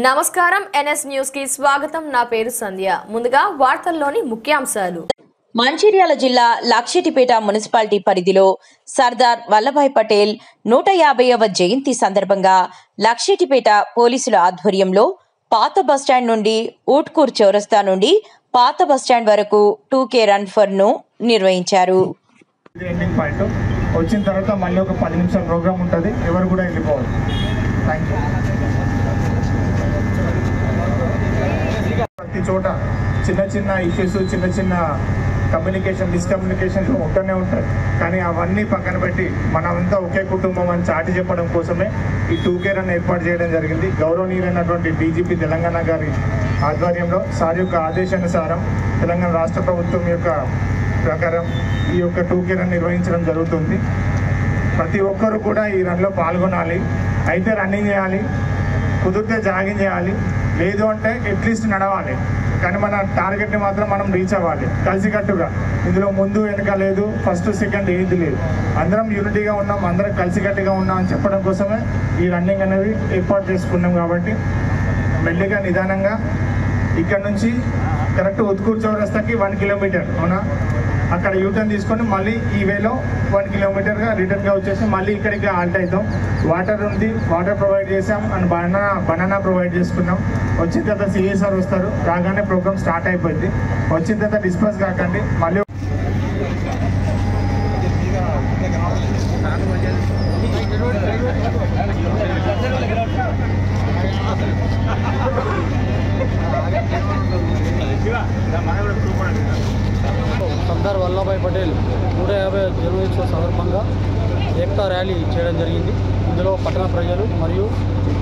నమస్కారం NS news కి స్వాగతం. నా పేరు సంధ్య. ముందుగా వార్తల్లోని ముఖ్యాంశాలు. మంచిర్యాల జిల్లా లక్షటిపేట మున్సిపాలిటీ పరిధిలో సర్దార్ వల్లభాయ్ పటేల్ 150వ జయంతి సందర్భంగా లక్షటిపేట పోలీసుల ఆధ్వర్యంలో పాత బస్టాండ్ నుండి ఊట్కూర్ చౌరస్తా నుండి పాత బస్టాండ్ వరకు 2K రన్ ఫర్ ను నిర్వహించారు. వచ్చిన తర్వాత మళ్ళీ ఒక 10 నిమిషాల ప్రోగ్రామ్ ఉంటుంది. ఎవరు కూడా వెళ్ళిపోవాలి. Thank you. ప్రతి చోట చిన్న చిన్న ఇష్యూస్, చిన్న చిన్న మిస్కమ్యూనికేషన్స్ ఉంటూనే ఉంటాయి. కానీ అవన్నీ పక్కన పెట్టి మనమంతా ఒకే కుటుంబం అని చాటి చెప్పడం కోసమే ఈ 2K రన్ ఏర్పాటు చేయడం జరిగింది. గౌరవనీయులైనటువంటి డీజీపీ తెలంగాణ గారి ఆధ్వర్యంలో సార్ యొక్క ఆదేశానుసారం తెలంగాణ రాష్ట్ర ప్రభుత్వం యొక్క ప్రకారం ఈ యొక్క 2K రన్ నిర్వహించడం జరుగుతుంది. ప్రతి ఒక్కరు కూడా ఈ రన్లో పాల్గొనాలి. అయితే రన్నింగ్ చేయాలి, కుదిరితే జాగింగ్ చేయాలి, లేదు అంటే అట్లీస్ట్ నడవాలి. కానీ మన టార్గెట్ని మాత్రం మనం రీచ్ అవ్వాలి కలిసికట్టుగా. ఇందులో ముందు వెనుక లేదు, ఫస్ట్ సెకండ్ ఏది లేదు. అందరం యూనిటీగా ఉన్నాం, అందరం కలిసికట్టుగా ఉన్నాం అని చెప్పడం కోసమే ఈ రన్నింగ్ అనేది ఏర్పాటు చేసుకున్నాం. కాబట్టి మెల్లిగా నిదానంగా ఇక్కడ నుంచి కరెక్ట్ ఉత్కూర్ చౌరస్తాకి 1 కిలోమీటర్ అవునా, అక్కడ యూటర్న్ తీసుకొని మళ్ళీ ఈ వేలో 1 కిలోమీటర్గా రిటర్న్గా వచ్చేసి మళ్ళీ ఇక్కడికి ఆల్ట్ అవుతాం. వాటర్ ఉంది, వాటర్ ప్రొవైడ్ చేసాం అండ్ బనానా ప్రొవైడ్ చేసుకున్నాం. వచ్చిన తర్వాత సిఎస్ఆర్ వస్తారు. రాగానే ప్రోగ్రామ్ స్టార్ట్ అయిపోయింది. వచ్చిన తర్వాత డిస్పర్స్ కాకండి. మళ్ళీ సర్దార్ వల్లభాయ్ పటేల్ 150వ జన్మదినోత్సవ సందర్భంగా ఏకతా ర్యాలీ చేయడం జరిగింది. ఇందులో పట్టణ ప్రజలు మరియు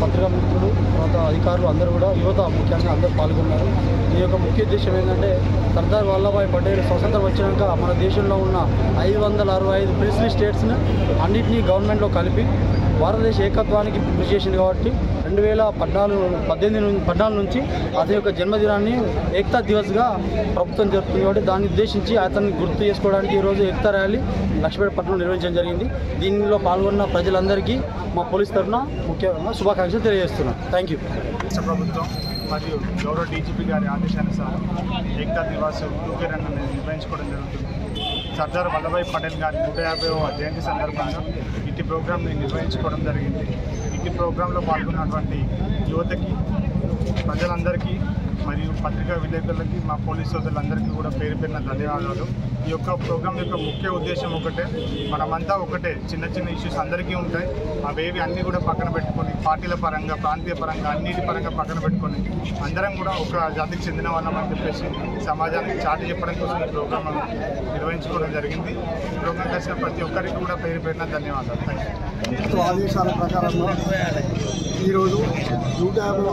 పత్రికా మిత్రులు, తర్వాత అధికారులు అందరూ కూడా, యువత ముఖ్యంగా అందరూ పాల్గొన్నారు. ఈ యొక్క ముఖ్య ఉద్దేశం ఏంటంటే సర్దార్ వల్లభాయ్ పటేల్ స్వతంత్రం వచ్చినాక మన దేశంలో ఉన్న 565 ప్రిన్స్లీ స్టేట్స్ని అన్నింటినీ గవర్నమెంట్లో కలిపి భారతదేశ ఏకత్వానికి కృషి చేసింది. కాబట్టి 2014 నుంచి అతని యొక్క జన్మదినాన్ని ఏకతా దివస్గా ప్రభుత్వం జరుపుతుంది. కాబట్టి దాన్ని ఉద్దేశించి అతన్ని గుర్తు చేసుకోవడానికి ఈరోజు ఏకతా ర్యాలీ లక్షపేట పట్టణంలో నిర్వహించడం జరిగింది. దీనిలో పాల్గొన్న ప్రజలందరికీ మా పోలీస్ తరఫున ముఖ్యంగా శుభాకాంక్షలు తెలియజేస్తున్నాం. Thank you. రాష్ట్ర ప్రభుత్వం మరియు గౌరవ డీజీపీ గారి ఆదేశానుసారం ఏకతా దివాస్ 2K రన్ నిర్వహించుకోవడం జరుగుతుంది. సర్దార్ వల్లభాయ్ పటేల్ గారి 150వ జయంతి సందర్భంగా ఇటు ప్రోగ్రాంని నిర్వహించుకోవడం జరిగింది. ఇటు ప్రోగ్రాంలో పాల్గొన్నటువంటి యువతకి, ప్రజలందరికీ మరియు పత్రికా విలేకరులకి, మా పోలీస్ సోదరులందరికీ కూడా పేరు పేరున ధన్యవాదాలు. ఈ యొక్క ప్రోగ్రాం యొక్క ముఖ్య ఉద్దేశం ఒకటే, మనమంతా ఒకటే. చిన్న చిన్న ఇష్యూస్ అందరికీ ఉంటాయి. అవేవి అన్నీ కూడా పక్కన పెట్టుకొని, పార్టీల పరంగా, ప్రాంతీయ పరంగా, అన్నిటి పరంగా పక్కన పెట్టుకొని అందరం కూడా ఒక జాతికి చెందిన వాళ్ళమని చెప్పేసి సమాజానికి చాటి చెప్పడం కోసం ఈ ప్రోగ్రాం నిర్వహించుకోవడం జరిగింది. ఈ ప్రోగ్రాం చేసిన ప్రతి ఒక్కరికి కూడా పేరు పేరున ధన్యవాదాలు. Thank you. ఆదేశాల ప్రకారంగా ఈరోజు 150వ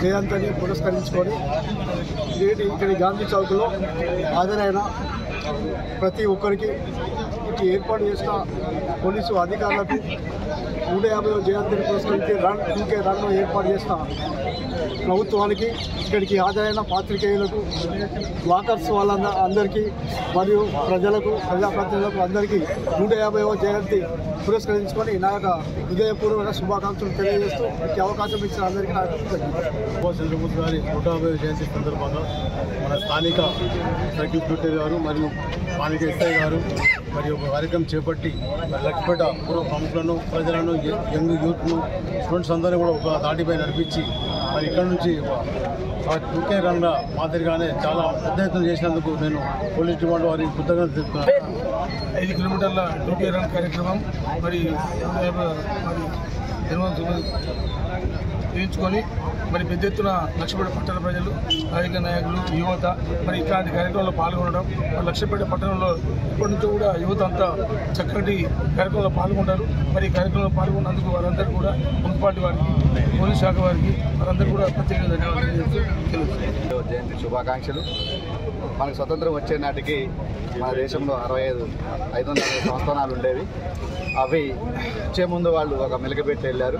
జయంతిని పురస్కరించుకొని ఇక్కడి గాంధీ చౌక్లో హాజరైన ప్రతి ఒక్కరికి, ఇటు ఏర్పాటు చేసిన పోలీసు అధికారులకు, 150వ జయంతిని పురస్కరించి 2K రన్ ఏర్పాటు చేసిన ప్రభుత్వానికి, ఇక్కడికి హాజరైన పాత్రికేయులకు, వాకర్స్ వాళ్ళందరికీ మరియు ప్రజలకు, ప్రజాప్రతినిధులకు అందరికీ 150వ జయంతి పురస్కరించుకొని నా యొక్క హృదయపూర్వక శుభాకాంక్షలు తెలియజేస్తూ ఈ అవకాశం ఇచ్చిన అందరికీ నాకు చంద్రబాబు గారి 150వ జయంతి సందర్భంగా మన స్థానిక సర్కిల్ ఇన్స్పెక్టర్ గారు మరియు స్థానిక ఎస్ఐ గారు మరియు ఒక కార్యక్రమం చేపట్టి లక్షపేట పూర్వ ప్రముఖులను, ప్రజలను, యంగ్ యూత్ను, స్టూడెంట్స్ అందరినీ కూడా ఒక దాటిపై నడిపించి మరి ఇక్కడ నుంచి 2K రన్ మాదిరిగానే చాలా పెద్ద ఎత్తున చేసినందుకు నేను పోలీస్ డిపార్ట్మెంట్ వారికి కృతజ్ఞతలు చెప్తున్నాను. 5 కిలోమీటర్ల 2K రన్ కార్యక్రమం మరి చేయించుకొని మరి పెద్ద ఎత్తున లక్షపేట పట్టణ ప్రజలు, రాజకీయ నాయకులు, యువత మరి ఇట్లాంటి కార్యక్రమంలో పాల్గొనడం. లక్షపేట పట్టణంలో ఇప్పటి నుంచో కూడా యువత అంతా చక్కటి కార్యక్రమంలో పాల్గొంటారు. మరి ఈ కార్యక్రమంలో పాల్గొన్నందుకు వారందరూ కూడా మున్సిపాలిటీ వారికి, పోలీస్ శాఖ వారికి వారందరూ కూడా ప్రత్యేక ధన్యవాదాలు తెలుసు. జయంతి శుభాకాంక్షలు. మనకు స్వతంత్రం వచ్చే నాటికి మన దేశంలో 560 సంస్థానాలు ఉండేవి. అవి వచ్చే ముందు వాళ్ళు ఒక మెలికపెట్టి వెళ్ళారు.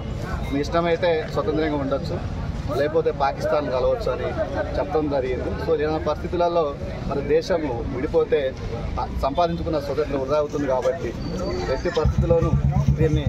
మీ ఇష్టమైతే స్వతంత్రంగా ఉండొచ్చు, లేకపోతే పాకిస్తాన్ కలవచ్చు అని చెప్పడం జరిగింది. సో ఏదైనా పరిస్థితులలో మన దేశము విడిపోతే సంపాదించుకున్న స్వతంత్రం వృధా అవుతుంది. కాబట్టి ఎట్టి పరిస్థితుల్లోనూ దీన్ని